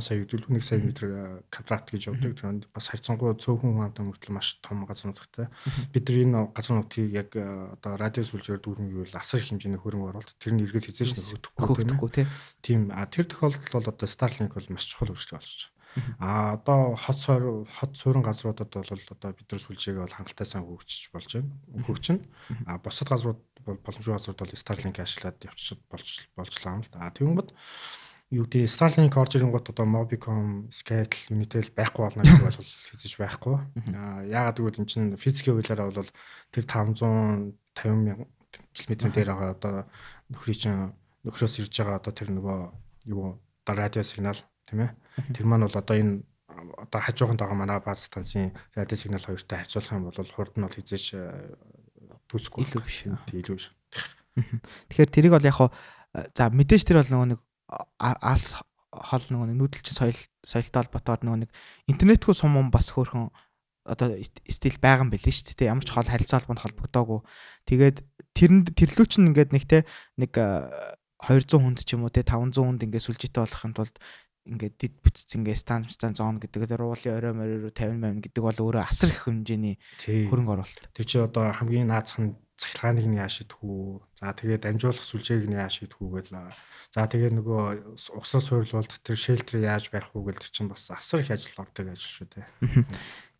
сая хэвдэл 1 сая метр квадрат гэж явдаг. Тэнд бас харьцангуй цөөхөн хамт мөртөл маш том газар нутагтай. Бид нар энэ газар нутгийг яг одоо радио сүлжээр дүүрэн гэвэл асар их хэмжээний хөрөнгө оруулалт тэрний эргээд хязгаарч хөтөхгүй тийм. Тэр тохиолдолд бол одоо Starlink бол маш чухал өөрчлөлт болж байгаа. Одоо хот суурин газруудад бол одоо бид нар сүлжээг бол хангалттай сайн хөгжиж болж байна. Хөгжин. Бусад газрууд бол боломжтой газрууд бол Starlink ашиглаад явчих болжлаа юм л да. Тэгвэл юу гэдэг Starlink орж ирэнгүүт одоо Movicom, Skytel, Minitel байхгүй болно гэж бол хэзэж байхгүй. Яагаад гэвэл эн чинь физикийн хуулиараа бол тэр 550,000 км дээр байгаа одоо нөхрөөс ирж байгаа одоо тэр нөгөө юу одоо радио сигнал тийм ээ. Тэр маань бол одоо энэ одоо хажууханд байгаа манай бааз станцын радио сигнал хоёртой харьцуулах юм бол хурд нь бол хизээш түүсэхгүй илүү биш. илүү биш. Тэгэхээр тэрийг бол яг за мэдээж тэр бол нөгөө нэг алс хол нөгөө нэг нүүдэлчин соёлтой холбоотойгоор нөгөө нэг интернетгүй сум бас хөөрхөн одоо стил байгаа юм билээ шүү дээ. Ямар ч хол харилцаа холбоонд холбогдоогүй. Тэгээд тэрлүү чинь ингээд нэг 200 хүнд ч юм уу 500 хүнд ингээд сүлжээтэй болохын тулд ингээд дид бүтц ингээд станц зоон гэдэг уулын орой морь руу 50 мм гэдэг бол өөрөө асар их хэмжээний хөрөнгө оруулалт. Тэр чи одоо хамгийн наацх нь цахилгааныг нь яашидх үү. За тэгээд амжуулах сүлжээг нь яашидх үү гэл. За тэгээд нөгөө усаа суйрлуулалт тэр шелтер яаж барих уу гэл тэр чинь бас асар их ажил ордог ажил шүү дээ.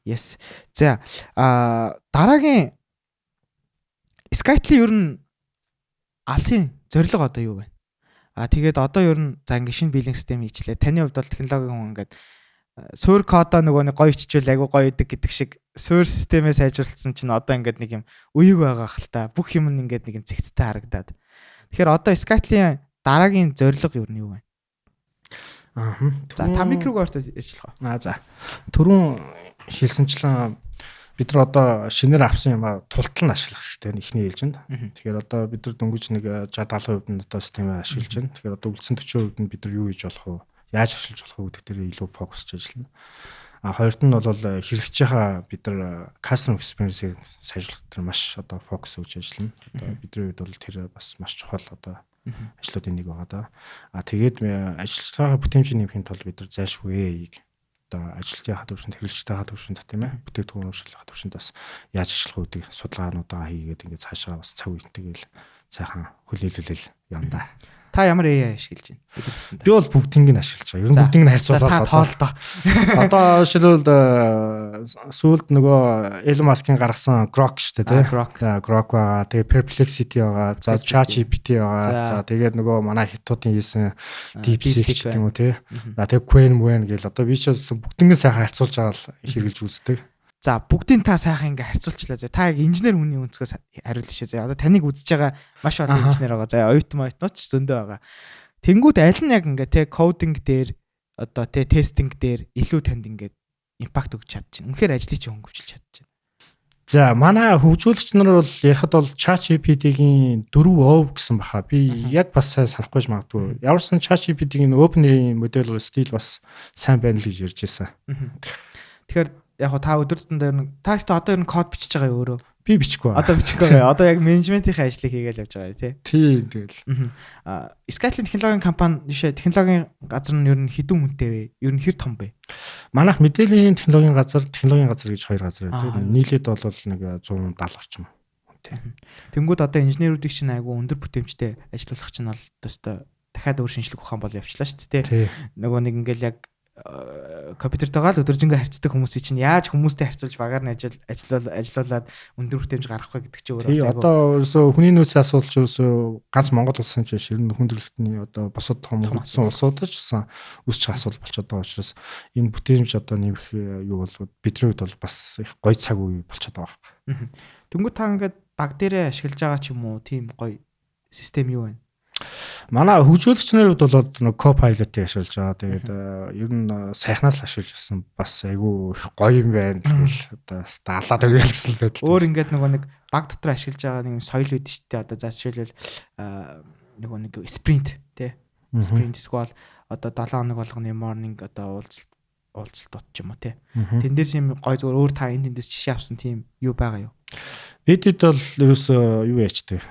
Yes. За дараагийн Skytel ер нь алсын зорилго одоо юу вэ? Тэгээд одоо ер нь за ингэ шинэ билинг систем хийчлээ. Таны хувьд бол технологийн хүн ингээд суур кодоо нөгөө нэг гоё ичвэл айгу гоё идэг гэдэг шиг суур системээ сайжруулсан чинь одоо ингээд нэг юм үеиг байгаа хэл та. Бүх юм ингээд нэг юм цэгцтэй харагдаад. Тэгэхээр одоо Skytel-ийн дараагийн зорилго ер нь юу вэ? За та микрогоор ажиллах. За. Түрүүн хэлсэнчлэн бид нар одоо шинээр авсан юм тултал нь ашиглах хэрэгтэй ихний ээлжинд. Тэгэхээр одоо бид нар дөнгөж нэг 60-70% нь одоо системээ ашиглаж байна. Тэгэхээр одоо үлдсэн 40% нь бид нар юу хийж болох вэ? Яаж ашиглаж болох вэ гэдэг дээр илүү фокусж ажиллана. Хоёрт нь бол хэрэглэгчийнхаа бид нар customer experience-ийг сайжруулах дээр маш одоо фокус өгж ажиллана. Одоо бидний хувьд бол тэр бас маш чухал одоо ажлуудын нэг байгаа да. Тэгээд ажиллагчдаа бүтээмжийг нэмэхийн тулд бид нар зайлшгүй одоо ажилтны хадваршинд хэрэглэгчтэй хадваршинд тийм ээ бүтээгдэхүүн ууршуулах хадваршинд бас яаж ажиллах үүдийг судалгаануудаа хийгээд ингээд цаашаа бас цаг үетэйгээл сайхан хүлээлгэл явна да. Та ямар AI ашиглаж байна? Би бол бүгдийг нь ашиглаж байгаа. Ер нь бүгдийг нь харьцуулаад тоолдоо. Одоо жишээлбэл сүүлд нөгөө Elon Musk-ийн гаргасан Grok шүү дээ тийм. Grok байгаа. Тэгээ Perplexity байгаа. За ChatGPT байгаа. За тэгээд нөгөө манай хятадын хийсэн DeepSeek гэдэг юм уу тийм. За тэгээд Qwen гэл одоо би ч бүгдийг нь сайхан харьцуулж байгаа л хэрэгжилж үздэг. За бүгдийг та сайхан ингээ харьцуулчлаа. За та яг инженер хүний өнцгөөс хариулж шээ. Одоо таныг үзэж байгаа маш олон инженер байгаа. За оюутнууд ч зөндөө байгаа. Тэнгүүд аль нь яг ингээ те кодинг дээр одоо те тестинг дээр илүү танд ингээ импакт өгч чадчихна. Үнэхээр ажлыг чи хөнгөвчлж чадчихна. За манай хөгжүүлэгч нар бол ярихад бол ChatGPT-гийн 4 гэсэн баха. Би яг бас сайн санахгүй ч магадгүй. Ямарсан ChatGPT-гийн OpenAI модель стил бас сайн байна л гэж ярьж байсан. Тэгэхээр яг та өдөр тутмын дээр та одоо ер нь код бичиж байгаа юу өөрөө? Би бичихгүй. Одоо бичихгүй байгаа. Одоо яг менежментийн ажлыг хийгээл явж байгаа тий. Тийм тэгэл. Skytel технологийн компани жишээ технологийн газар нь ер нь хэдэн хүнтэй вэ? Ер нь хэр том бэ? Манайх мэдээллийн технологийн газар гэж хоёр газар байдаг. Нийлээд бол нэг 170 орчим хүнтэй. Тэнгүүд одоо инженерүүдийг чинь айгүй өндөр бүтээмжтэй ажиллуулах чинь бол өстой дахиад өөр шинжлэх ухаан бол явчлаа шүү дээ тий. Нөгөө нэг ингээл яг компьютертэйгээ л өдөржингөө харьцдаг хүмүүсийн чинь яаж хүмүүстэй харьцуулж багаар нь ажиллуулад өндөр бүтээмж гаргах вэ гэдэг чинь өөрөө айгүй. Одоо ерөөсөө хүний нөөцийн асуудал ч ерөөсөө ганц Монгол улсын чинь ер нь хүндрэлтний одоо бусад том улсын улсуудад ч гэсэн үсчих асуудал болчиход байгаа учраас энэ бүтээмж одоо нэмэх юу бол бидний хувьд бол бас их гоё цаг үе болчиход байгаа байхгүй. Тэнгүү та ингээд баг дээрээ ашиглаж байгаа ч юм уу тийм гоё систем юу вэ? Манай хөгжүүлэгч нарын хувьд бол нэг Copilot-ийг ашиглаж байгаа. Тэгээд ер нь сайхнаас л ашиглаж ирсэн бас айгүй их гоё юм байна гэл одоо даалаад өгөөл гэсэн байдал. Өөр ингээд нөгөө нэг баг дотор ашиглаж байгаа нэг соёл үүд шүү дээ. Одоо за жишээлбэл нөгөө нэг sprint тий. Sprint эсвэл одоо 7 хоног болгоны morning одоо уулзалт ч юм уу тий. Тэн дээрс юм гоё зүгээр өөр та энэ тэндээс жишээ авсан тийм юу байгаа юу? Бидэд бол ерөөсөө юу яачдаг.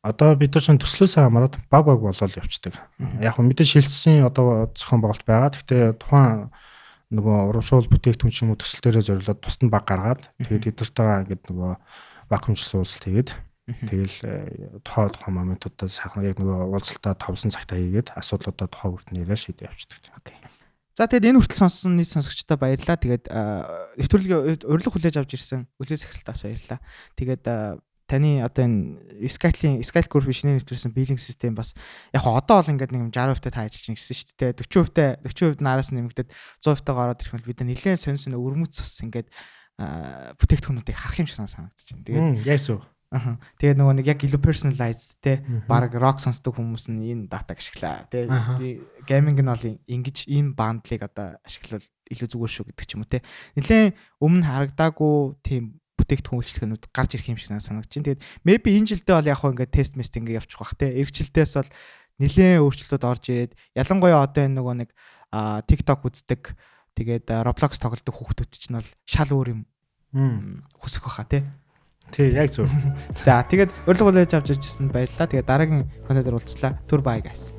Одоо бид нар чинь төслөөсөө хамаарат баг болол явцдаг. Яг хөө мэдээ шилжсэн одоо зохион байгуулалт байгаа. Гэхдээ тухайн нөгөө урамшуул бүтээгдэхүүн ч юм уу төсөл дээрээ зориулаад тусад нь баг гаргаад тэгээд эдгэртэйгээ ингээд нөгөө вакуумжсан уулзалт хийгээд тэгэл тухайн моментуудаа сайхан яг нөгөө уулзалтаа товсон цагтаа хийгээд асуудлуудаа тухайн үрд нэрээ шийдээ явцдаг. Окей. За тэгээд энэ хүртэл сонссон нийт сонсогчдод баярлалаа. Тэгээд нэвтрүүлгийн урилга хүлээж авч ирсэн үлээс эхрэлтээс баярлалаа. Тэгээд таны одоо энэ Skytel Group шинээр нэвтрүүлсэн билинг систем бас яг одоо бол ингээд нэг 60% та ажиллаж нэгсэн шүү дээ. 40% нараас нэмэгдээд 100% ороод ирэх нь бид нэлээд сонь өрмөц цус ингээд бүтээгдэхүүнүүдийг харах юм шиг санагдаж байна. Тэгээд яасан. Тэгээд нөгөө нэг яг илүү personalized те баг rock сонсдог хүмүүс нь энэ датаг ашиглаа. Тэгээд gaming нь бол ингэж энэ бандлыг одоо ашиглавал илүү зүгээр шүү гэдэг ч юм уу те. Нилээн өмнө харагдаагүй тийм бүтээгдэхүүн үйлчлэгнүүд гарч ирэх юм шиг санагдаж байна. Тэгээд maybe энэ жилдээ бол яг хөө ингээд тест мест ингээд явчих бах те. Эх жилдээс бол нилээн өөрчлөлтүүд орж ирээд ялангуяа одоо энэ нөгөө нэг TikTok үздэг тэгээд Roblox тоглодог хүүхдүүд чинь бол шал өөр юм хүсэх баха те. Тий, яг зөв. За тэгээд урилга хүлээж авч иржсэн баярлалаа. Тэгээд дараагийн контентоор уулзлаа. Түр бай guys.